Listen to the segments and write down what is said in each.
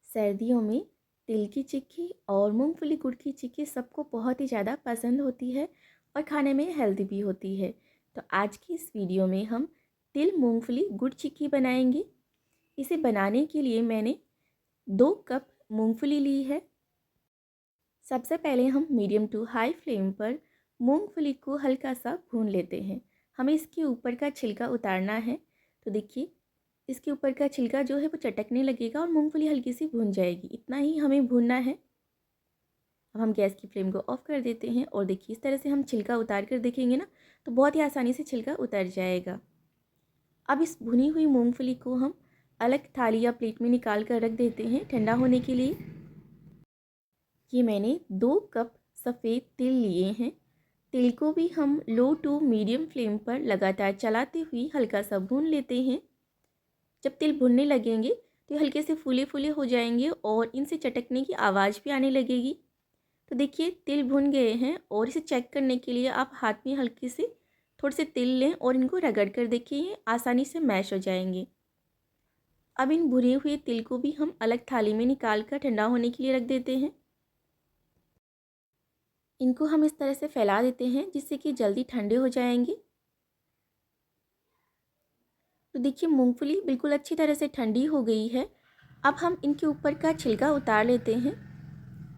सर्दियों में तिल की चिक्की और मूंगफली गुड़ की चिक्की सबको बहुत ही ज़्यादा पसंद होती है और खाने में हेल्दी भी होती है। तो आज की इस वीडियो में हम तिल मूंगफली गुड़ चिक्की बनाएंगे। इसे बनाने के लिए मैंने 2 कप मूंगफली ली है। सबसे पहले हम मीडियम टू हाई फ्लेम पर मूंगफली को हल्का सा भून लेते हैं। हमें इसके ऊपर का छिलका उतारना है। तो देखिए, इसके ऊपर का छिलका जो है वो चटकने लगेगा और मूंगफली हल्की सी भून जाएगी। इतना ही हमें भूनना है। अब हम गैस की फ्लेम को ऑफ कर देते हैं और देखिए इस तरह से हम छिलका उतार कर देखेंगे ना, तो बहुत ही आसानी से छिलका उतर जाएगा। अब इस भुनी हुई मूंगफली को हम अलग थाली या प्लेट में निकाल कर रख देते हैं ठंडा होने के लिए। ये मैंने 2 कप सफ़ेद तिल लिए हैं। तिल को भी हम लो टू मीडियम फ्लेम पर लगातार चलाते हुए हल्का सा भून लेते हैं। जब तिल भुनने लगेंगे तो ये हल्के से फूले फूले हो जाएंगे और इनसे चटकने की आवाज़ भी आने लगेगी। तो देखिए तिल भुन गए हैं और इसे चेक करने के लिए आप हाथ में हल्के से थोड़े से तिल लें और इनको रगड़ कर देखिए, ये आसानी से मैश हो जाएंगे। अब इन भुने हुए तिल को भी हम अलग थाली में निकाल कर ठंडा होने के लिए रख देते हैं। इनको हम इस तरह से फैला देते हैं जिससे कि जल्दी ठंडे हो जाएंगे। तो देखिए मूंगफली बिल्कुल अच्छी तरह से ठंडी हो गई है। अब हम इनके ऊपर का छिलका उतार लेते हैं।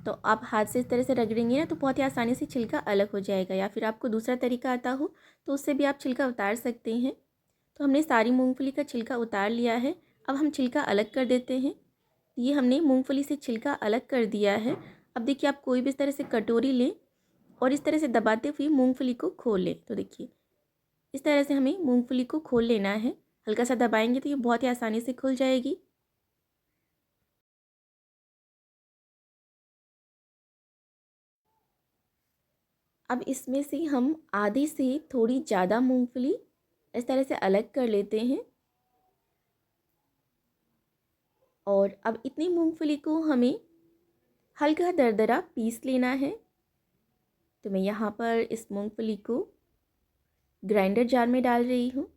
तो आप हाथ से इस तरह से रगड़ेंगे ना, तो बहुत ही आसानी से छिलका अलग हो जाएगा, या फिर आपको दूसरा तरीका आता हो तो उससे भी आप छिलका उतार सकते हैं। तो हमने सारी मूंगफली का छिलका उतार लिया है। अब हम छिलका अलग कर देते हैं। ये हमने मूंगफली से छिलका अलग कर दिया है। अब देखिए आप कोई भी इस तरह से कटोरी लें और इस तरह से दबाते हुए मूंगफली को खोल लें। तो देखिए इस तरह से हमें मूंगफली को खोल लेना है। हल्का सा दबाएंगे तो ये बहुत ही आसानी से खुल जाएगी। अब इसमें से हम आधी से थोड़ी ज़्यादा मूंगफली इस तरह से अलग कर लेते हैं और अब इतनी मूंगफली को हमें हल्का दरदरा पीस लेना है। तो मैं यहाँ पर इस मूंगफली को ग्राइंडर जार में डाल रही हूँ।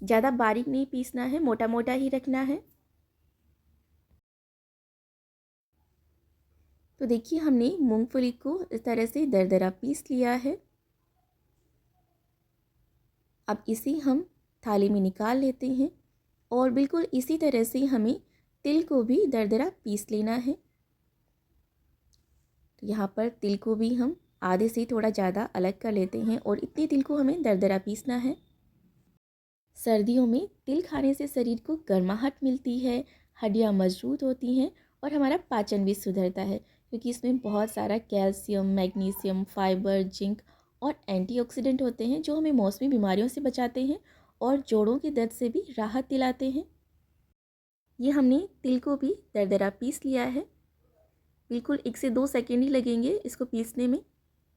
ज़्यादा बारीक नहीं पीसना है, मोटा मोटा ही रखना है। तो देखिए हमने मूंगफली को इस तरह से दरदरा पीस लिया है। अब इसे हम थाली में निकाल लेते हैं और बिल्कुल इसी तरह से हमें तिल को भी दरदरा पीस लेना है। तो यहाँ पर तिल को भी हम आधे से थोड़ा ज़्यादा अलग कर लेते हैं और इतनी तिल को हमें दरदरा पीसना है। सर्दियों में तिल खाने से शरीर को गर्माहट मिलती है, हड्डियाँ मजबूत होती हैं और हमारा पाचन भी सुधरता है, क्योंकि इसमें बहुत सारा कैल्शियम, मैग्नीशियम, फाइबर, जिंक और एंटीऑक्सीडेंट होते हैं जो हमें मौसमी बीमारियों से बचाते हैं और जोड़ों के दर्द से भी राहत दिलाते हैं। ये हमने तिल को भी दरदरा पीस लिया है। बिल्कुल 1 से 2 सेकेंड ही लगेंगे इसको पीसने में।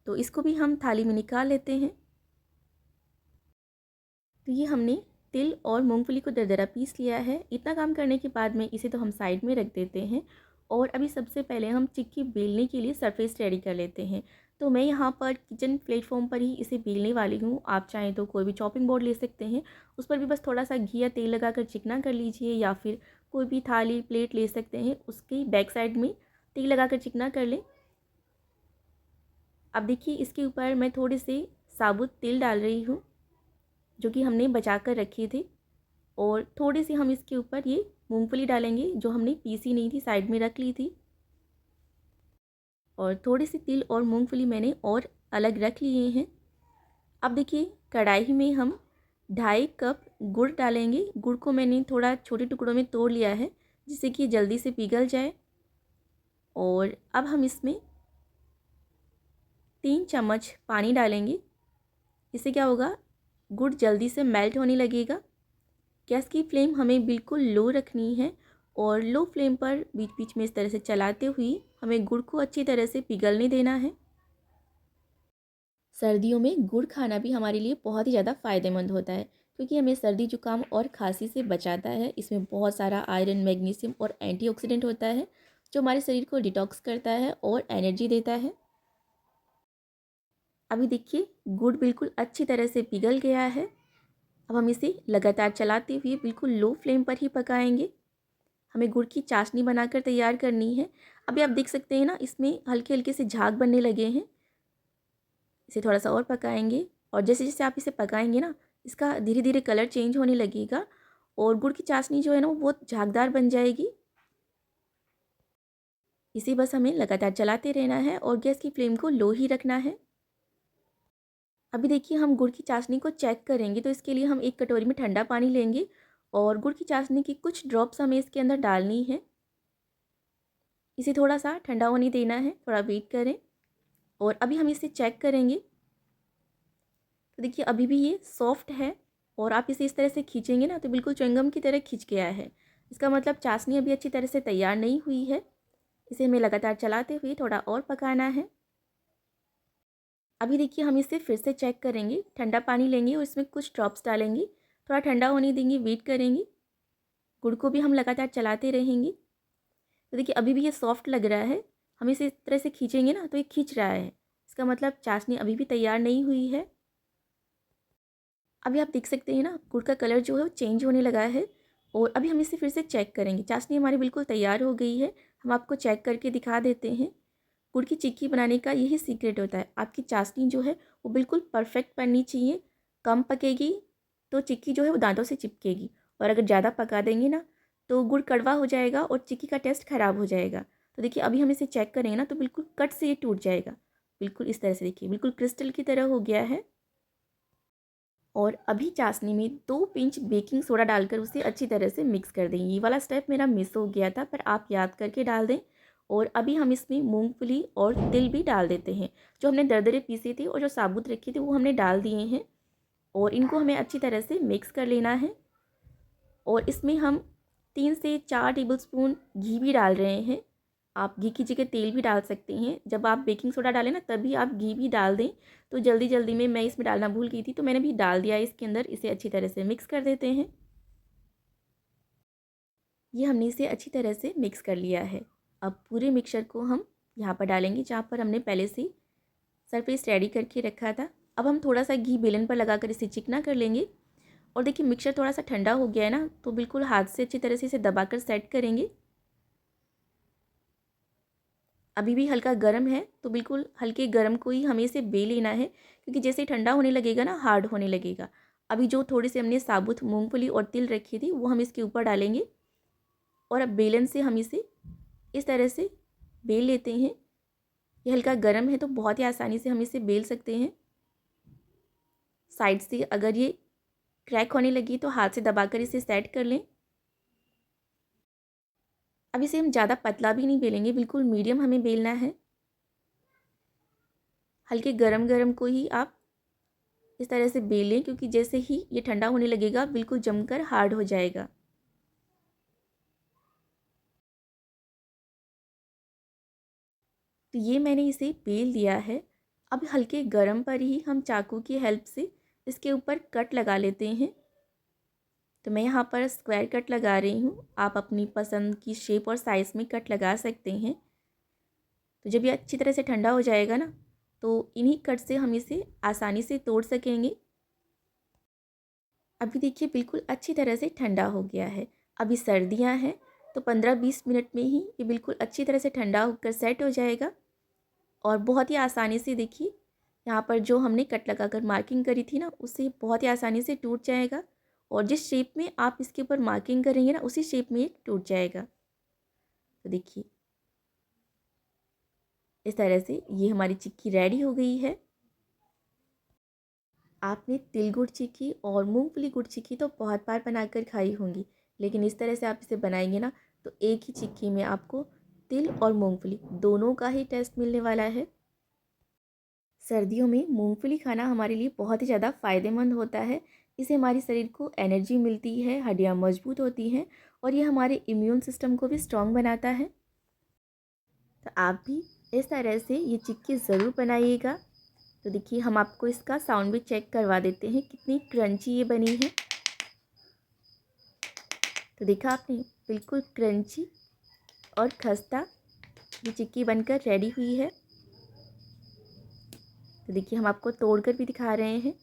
तो इसको भी हम थाली में निकाल लेते हैं। तो ये हमने तिल और मूंगफली को दरदरा पीस लिया है। इतना काम करने के बाद में इसे तो हम साइड में रख देते हैं और अभी सबसे पहले हम चिक्की बेलने के लिए सरफेस रेडी कर लेते हैं। तो मैं यहाँ पर किचन प्लेटफॉर्म पर ही इसे बेलने वाली हूँ। आप चाहें तो कोई भी चॉपिंग बोर्ड ले सकते हैं, उस पर भी बस थोड़ा सा घी या तेल लगाकर चिकना कर लीजिए, या फिर कोई भी थाली प्लेट ले सकते हैं, उसकी बैक साइड में तेल लगाकर चिकना कर लें। अब देखिए इसके ऊपर मैं थोड़े से साबुत तिल डाल रही हूँ जो कि हमने बचा कर रखे थे, और थोड़े से हम इसके ऊपर ये मूंगफली डालेंगे जो हमने पीसी नहीं थी, साइड में रख ली थी। और थोड़े से तिल और मूंगफली मैंने और अलग रख लिए हैं। अब देखिए कढ़ाई में हम 2.5 कप गुड़ डालेंगे। गुड़ को मैंने थोड़ा छोटे टुकड़ों में तोड़ लिया है जिससे कि जल्दी से पिघल जाए। और अब हम इसमें 3 चम्मच पानी डालेंगे। इससे क्या होगा, गुड़ जल्दी से मेल्ट होने लगेगा। गैस की फ्लेम हमें बिल्कुल लो रखनी है और लो फ्लेम पर बीच बीच में इस तरह से चलाते हुए हमें गुड़ को अच्छी तरह से पिघलने देना है। सर्दियों में गुड़ खाना भी हमारे लिए बहुत ही ज़्यादा फ़ायदेमंद होता है, क्योंकि हमें सर्दी जुकाम और खांसी से बचाता है। इसमें बहुत सारा आयरन, मैग्नीशियम और एंटीऑक्सीडेंट होता है जो हमारे शरीर को डिटॉक्स करता है और एनर्जी देता है। अभी देखिए गुड़ बिल्कुल अच्छी तरह से पिघल गया है। अब हम इसे लगातार चलाते हुए बिल्कुल लो फ्लेम पर ही पकाएंगे। हमें गुड़ की चाशनी बनाकर तैयार करनी है। अभी आप देख सकते हैं ना, इसमें हल्के हल्के से झाग बनने लगे हैं। इसे थोड़ा सा और पकाएंगे और जैसे जैसे आप इसे पकाएंगे ना, इसका धीरे धीरे कलर चेंज होने लगेगा और गुड़ की चाशनी जो है ना वो बहुत झागदार बन जाएगी। इसे बस हमें लगातार चलाते रहना है और गैस की फ्लेम को लो ही रखना है। अभी देखिए हम गुड़ की चाशनी को चेक करेंगे, तो इसके लिए हम एक कटोरी में ठंडा पानी लेंगे और गुड़ की चाशनी की कुछ ड्रॉप्स हमें इसके अंदर डालनी है। इसे थोड़ा सा ठंडा होने देना है, थोड़ा वेट करें और अभी हम इसे चेक करेंगे। तो देखिए अभी भी ये सॉफ्ट है और आप इसे इस तरह से खींचेंगे ना तो बिल्कुल च्युइंगम की तरह खिंच गया है। इसका मतलब चाशनी अभी अच्छी तरह से तैयार नहीं हुई है। इसे हमें लगातार चलाते हुए थोड़ा और पकाना है। अभी देखिए हम इसे फिर से चेक करेंगे। ठंडा पानी लेंगे और इसमें कुछ ड्रॉप्स डालेंगे, थोड़ा ठंडा होने देंगे, वेट करेंगे। गुड़ को भी हम लगातार चलाते रहेंगे। तो देखिए अभी भी ये सॉफ्ट लग रहा है। हम इसे इस तरह से खींचेंगे ना तो ये खींच रहा है। इसका मतलब चाशनी अभी भी तैयार नहीं हुई है। अभी आप देख सकते हैं ना, गुड़ का कलर जो है वो चेंज होने लगा है और अभी हम इसे फिर से चेक करेंगे। चाशनी हमारी बिल्कुल तैयार हो गई है। हम आपको चेक करके दिखा देते हैं। गुड़ की चिक्की बनाने का यही सीक्रेट होता है। आपकी चाशनी जो है वो बिल्कुल परफेक्ट बननी चाहिए। कम पकेगी तो चिक्की जो है वो दांतों से चिपकेगी और अगर ज़्यादा पका देंगे ना तो गुड़ कड़वा हो जाएगा और चिक्की का टेस्ट ख़राब हो जाएगा। तो देखिए अभी हम इसे चेक करेंगे ना तो बिल्कुल कट से ये टूट जाएगा। बिल्कुल इस तरह से देखिए, बिल्कुल क्रिस्टल की तरह हो गया है। और अभी चाशनी में 2 पिंच बेकिंग सोडा डालकर उसे अच्छी तरह से मिक्स कर दें। ये वाला स्टेप मेरा मिस हो गया था, पर आप याद करके डाल दें। और अभी हम इसमें मूंगफली और तिल भी डाल देते हैं। जो हमने दरदरे पीसे थे और जो साबुत रखे थे वो हमने डाल दिए हैं और इनको हमें अच्छी तरह से मिक्स कर लेना है। और इसमें हम 3 से 4 टेबलस्पून घी भी डाल रहे हैं। आप घी की जगह तेल भी डाल सकते हैं। जब आप बेकिंग सोडा डालें ना तभी आप घी भी डाल दें। तो जल्दी जल्दी में मैं इसमें डालना भूल गई थी तो मैंने भी डाल दिया है इसके अंदर। इसे अच्छी तरह से मिक्स कर देते हैं। ये हमने इसे अच्छी तरह से मिक्स कर लिया है। अब पूरे मिक्सचर को हम यहाँ पर डालेंगे जहाँ पर हमने पहले से सरफेस रेडी करके रखा था। अब हम थोड़ा सा घी बेलन पर लगाकर इसे चिकना कर लेंगे। और देखिए मिक्सचर थोड़ा सा ठंडा हो गया है ना, तो बिल्कुल हाथ से अच्छी तरह से इसे दबाकर सेट करेंगे। अभी भी हल्का गर्म है तो बिल्कुल हल्के गर्म को ही हमें इसे बेल लेना है, क्योंकि जैसे ही ठंडा होने लगेगा ना हार्ड होने लगेगा। अभी जो थोड़ी सी हमने साबुत मूंगफली और तिल रखी थी वो हम इसके ऊपर डालेंगे और अब बेलन से हम इसे इस तरह से बेल लेते हैं। ये हल्का गर्म है तो बहुत ही आसानी से हम इसे बेल सकते हैं। साइड से अगर ये क्रैक होने लगी तो हाथ से दबाकर इसे सेट कर लें। अब इसे हम ज़्यादा पतला भी नहीं बेलेंगे, बिल्कुल मीडियम हमें बेलना है। हल्के गरम गरम को ही आप इस तरह से बेलें, क्योंकि जैसे ही ये ठंडा होने लगेगा बिल्कुल जमकर हार्ड हो जाएगा। तो ये मैंने इसे बेल दिया है। अब हल्के गरम पर ही हम चाकू की हेल्प से इसके ऊपर कट लगा लेते हैं। तो मैं यहाँ पर स्क्वायर कट लगा रही हूँ। आप अपनी पसंद की शेप और साइज़ में कट लगा सकते हैं। तो जब ये अच्छी तरह से ठंडा हो जाएगा ना तो इन्हीं कट से हम इसे आसानी से तोड़ सकेंगे। अभी देखिए बिल्कुल अच्छी तरह से ठंडा हो गया है। अभी सर्दियाँ हैं तो 15-20 मिनट में ही ये बिल्कुल अच्छी तरह से ठंडा होकर सेट हो जाएगा। और बहुत ही आसानी से देखिए यहाँ पर जो हमने कट लगाकर मार्किंग करी थी ना उससे बहुत ही आसानी से टूट जाएगा। और जिस शेप में आप इसके ऊपर मार्किंग करेंगे ना उसी शेप में ये टूट जाएगा। तो देखिए इस तरह से ये हमारी चिक्की रेडी हो गई है। आपने तिल गुड़ चिक्की और मूंगफली गुड़ चिक्की तो बहुत बार बनाकर खाई होंगी, लेकिन इस तरह से आप इसे बनाएंगे ना तो एक ही चिक्की में आपको तिल और मूंगफली दोनों का ही टेस्ट मिलने वाला है। सर्दियों में मूंगफली खाना हमारे लिए बहुत ही ज़्यादा फ़ायदेमंद होता है। इससे हमारे शरीर को एनर्जी मिलती है, हड्डियाँ मजबूत होती हैं और ये हमारे इम्यून सिस्टम को भी स्ट्रॉन्ग बनाता है। तो आप भी इस तरह से ये चिक्की ज़रूर बनाइएगा। तो देखिए हम आपको इसका साउंड भी चेक करवा देते हैं कितनी क्रंची ये बनी है। तो देखा आपने, बिल्कुल क्रंची और खस्ता ये चिक्की बनकर रेडी हुई है। तो देखिए हम आपको तोड़कर भी दिखा रहे हैं।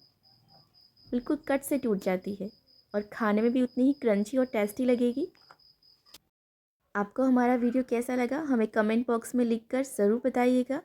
बिल्कुल कट से टूट जाती है और खाने में भी उतनी ही क्रंची और टेस्टी लगेगी। आपको हमारा वीडियो कैसा लगा हमें कमेंट बॉक्स में लिख कर ज़रूर बताइएगा।